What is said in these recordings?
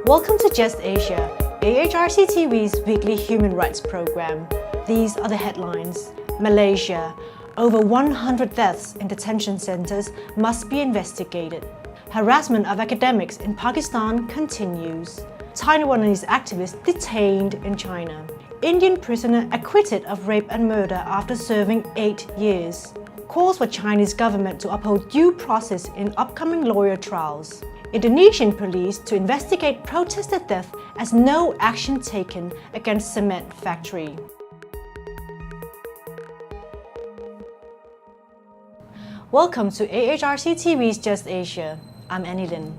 Welcome to Just Asia, AHRC TV's weekly human rights program. These are the headlines. Malaysia. Over 100 deaths in detention centers must be investigated. Harassment of academics in Pakistan continues. Taiwanese activist detained in China. Indian prisoner acquitted of rape and murder after serving 8 years. Calls for Chinese government to uphold due process in upcoming lawyer trials. Indonesian police to investigate protester death as no action taken against cement factory. Welcome to AHRC TV's Just Asia. I'm Annie Lin.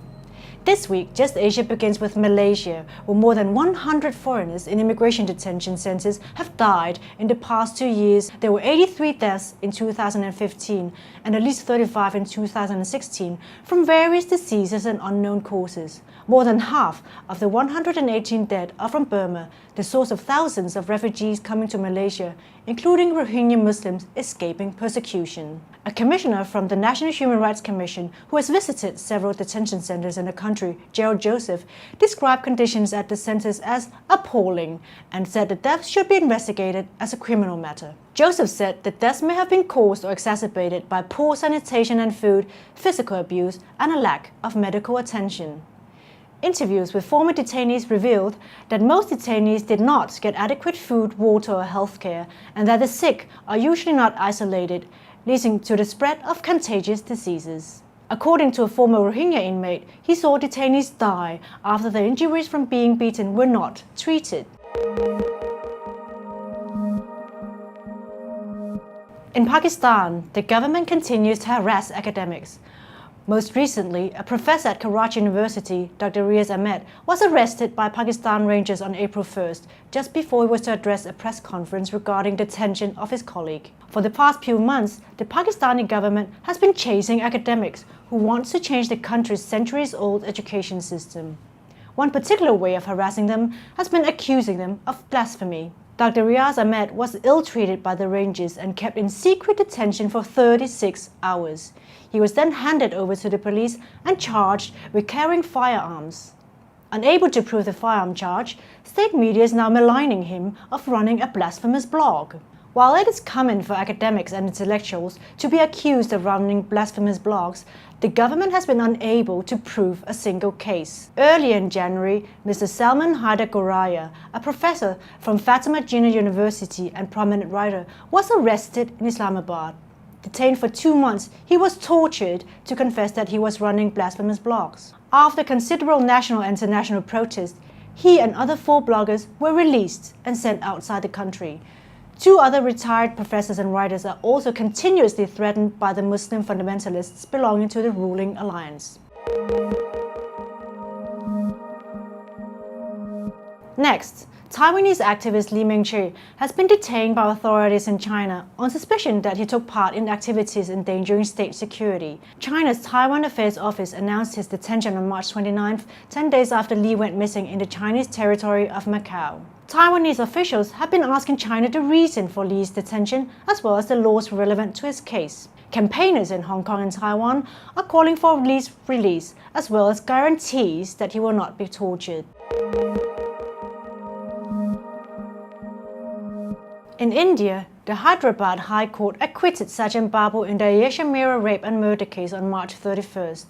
This week, Just Asia begins with Malaysia, where more than 100 foreigners in immigration detention centers have died in the past 2 years. There were 83 deaths in 2015 and at least 35 in 2016 from various diseases and unknown causes. More than half of the 118 dead are from Burma, the source of thousands of refugees coming to Malaysia, including Rohingya Muslims escaping persecution. A commissioner from the National Human Rights Commission, who has visited several detention centers in the country, Gerald Joseph, described conditions at the centers as appalling and said the deaths should be investigated as a criminal matter. Joseph said the deaths may have been caused or exacerbated by poor sanitation and food, physical abuse, and a lack of medical attention. Interviews with former detainees revealed that most detainees did not get adequate food, water, or health care, and that the sick are usually not isolated, leading to the spread of contagious diseases. According to a former Rohingya inmate, he saw detainees die after their injuries from being beaten were not treated. In Pakistan, the government continues to harass academics. Most recently, a professor at Karachi University, Dr. Riaz Ahmed, was arrested by Pakistan Rangers on April 1st, just before he was to address a press conference regarding detention of his colleague. For the past few months, the Pakistani government has been chasing academics who want to change the country's centuries-old education system. One particular way of harassing them has been accusing them of blasphemy. Dr. Riaz Ahmed was ill-treated by the Rangers and kept in secret detention for 36 hours. He was then handed over to the police and charged with carrying firearms. Unable to prove the firearm charge, state media is now maligning him of running a blasphemous blog. While it is common for academics and intellectuals to be accused of running blasphemous blogs, the government has been unable to prove a single case. Earlier in January, Mr. Salman Haider Goraya, a professor from Fatima Jinnah University and prominent writer, was arrested in Islamabad. Detained for 2 months, he was tortured to confess that he was running blasphemous blogs. After considerable national and international protest, he and other 4 bloggers were released and sent outside the country. 2 other retired professors and writers are also continuously threatened by the Muslim fundamentalists belonging to the ruling alliance. Next, Taiwanese activist Lee Ming-che has been detained by authorities in China on suspicion that he took part in activities endangering state security. China's Taiwan Affairs Office announced his detention on March 29th, 10 days after Lee went missing in the Chinese territory of Macau. Taiwanese officials have been asking China the reason for Lee's detention as well as the laws relevant to his case. Campaigners in Hong Kong and Taiwan are calling for Lee's release as well as guarantees that he will not be tortured. In India, the Hyderabad High Court acquitted Sachin Babu in the AHRC rape and murder case on March 31st.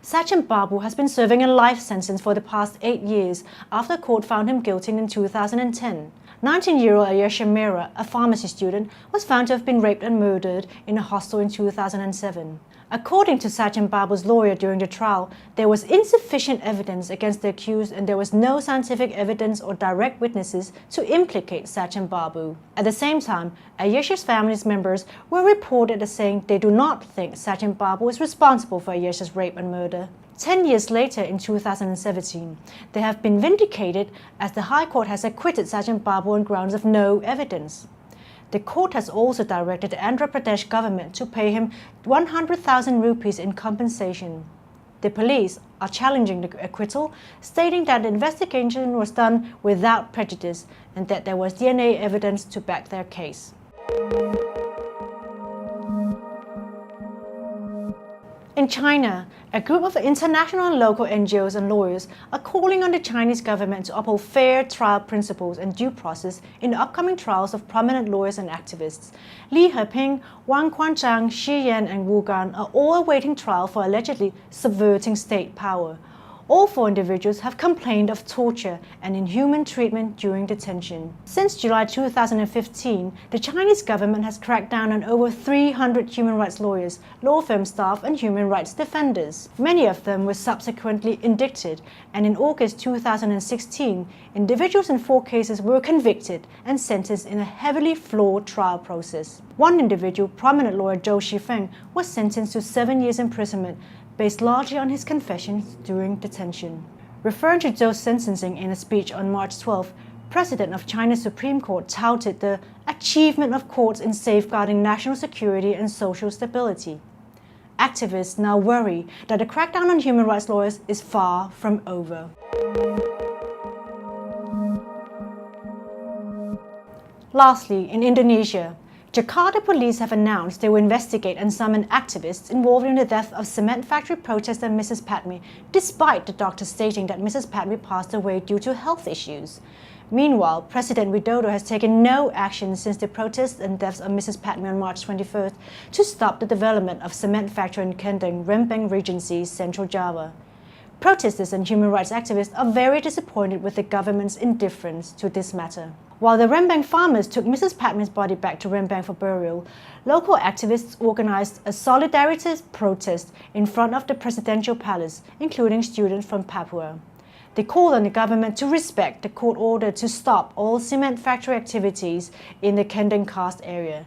Sachin Babu has been serving a life sentence for the past 8 years after court found him guilty in 2010. 19-year-old Ayesha Mehra, a pharmacy student, was found to have been raped and murdered in a hostel in 2007. According to Sachin Babu's lawyer during the trial, there was insufficient evidence against the accused and there was no scientific evidence or direct witnesses to implicate Sachin Babu. At the same time, Ayesha's family members were reported as saying they do not think Sachin Babu is responsible for Ayesha's rape and murder. 10 years later, in 2017, they have been vindicated as the High Court has acquitted Sachin Babu on grounds of no evidence. The court has also directed the Andhra Pradesh government to pay him 100,000 rupees in compensation. The police are challenging the acquittal, stating that the investigation was done without prejudice and that there was DNA evidence to back their case. In China, a group of international and local NGOs and lawyers are calling on the Chinese government to uphold fair trial principles and due process in the upcoming trials of prominent lawyers and activists. Li Heping, Wang Quanzhang, Xi Yan, and Wu Gan are all awaiting trial for allegedly subverting state power. All 4 individuals have complained of torture and inhuman treatment during detention. Since July 2015, the Chinese government has cracked down on over 300 human rights lawyers, law firm staff, and human rights defenders. Many of them were subsequently indicted, and in August 2016, individuals in 4 cases were convicted and sentenced in a heavily flawed trial process. One individual, prominent lawyer Zhou Shifeng, was sentenced to 7 years imprisonment, based largely on his confessions during detention. Referring to Zhou's sentencing in a speech on March 12, President of China's Supreme Court touted the achievement of courts in safeguarding national security and social stability. Activists now worry that the crackdown on human rights lawyers is far from over. Lastly, in Indonesia, Jakarta police have announced they will investigate and summon activists involved in the death of cement factory protester Mrs. Padme, despite the doctor stating that Mrs. Padme passed away due to health issues. Meanwhile, President Widodo has taken no action since the protests and deaths of Mrs. Padme on March 21st to stop the development of cement factory in Kendeng, Rempang Regency, Central Java. Protesters and human rights activists are very disappointed with the government's indifference to this matter. While the Rempang farmers took Mrs. Padme's body back to Rempang for burial, local activists organized a solidarity protest in front of the presidential palace, including students from Papua. They called on the government to respect the court order to stop all cement factory activities in the Kendeng Karst area.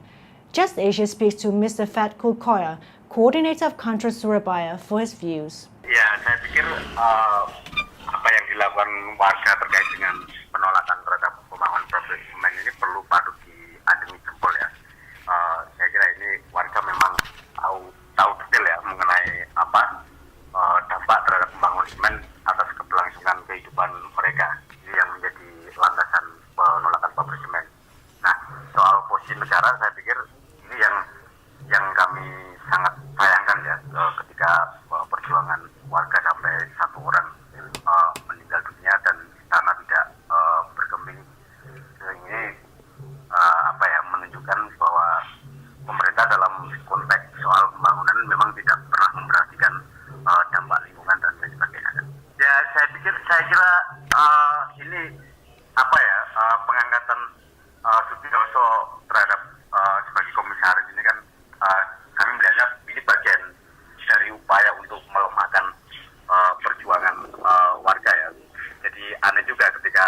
Just Asia speaks to Mr. Fatkul Koya, coordinator of Contra Surabaya, for his views. Ya, saya pikir apa yang dilakukan warga terkait dengan penolakan terhadap pembangunan pabrik semen ini perlu patut diacungi jempol ya. Saya kira ini warga memang tahu detail ya mengenai apa dampak terhadap pembangunan semen atas keberlangsungan kehidupan mereka. Ini yang menjadi landasan penolakan pabrik semen. Nah, soal posisi negara saya pikir ini yang kami sangat sayangkan ya ketika perjuangan warga sampai 1 orang meninggal dunia dan istana tidak bergeming. Ini menunjukkan bahwa pemerintah dalam konteks soal pembangunan memang tidak pernah memperhatikan dampak lingkungan dan lain sebagainya. Ya, saya kira ini pengangkatan Sutioso terhadap sebagai komisaris ini kan kami melihatnya ini bagian dari upaya untuk melemahkan perjuangan warga ya. Jadi aneh juga ketika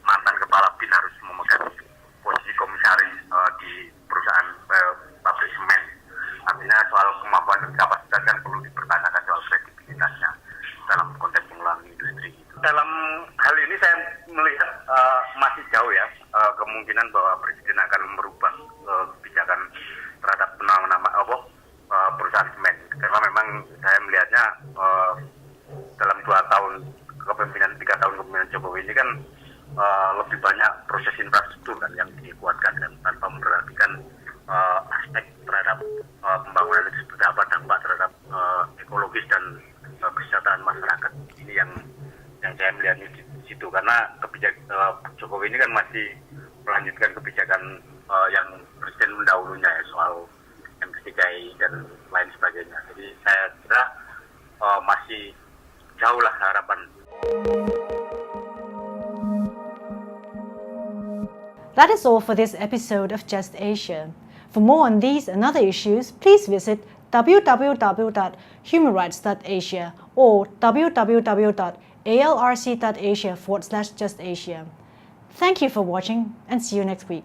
mantan kepala BIN harus memegang posisi komisaris di perusahaan pabrik semen. Artinya soal kemampuan dan kapasitas kan perlu dipertanyakan soal kredibilitasnya dalam konteks pengelolaan industri. Dalam hal ini saya melihat masih jauh ya kemungkinan bahwa Presiden akan merubah kebijakan terhadap perusahaan semen. Karena memang saya melihatnya dalam 3 tahun kepemimpinan Jokowi ini kan lebih banyak proses infrastruktur kan yang dikuatkan kan tanpa memperhatikan aspek terhadap pembangunan itu seperti apa dampak terhadap ekologis dan kesejahteraan masyarakat. Ini yang saya melihatnya di situ karena Jokowi ini kan masih melanjutkan kebijakan yang presiden mendahulunya ya soal MSTKI dan lain sebagainya. Jadi saya kira masih jauh lah harapan. That is all for this episode of Just Asia. For more on these and other issues, please visit www.humanrights.asia or www.alrc.asia/justasia. Thank you for watching and see you next week.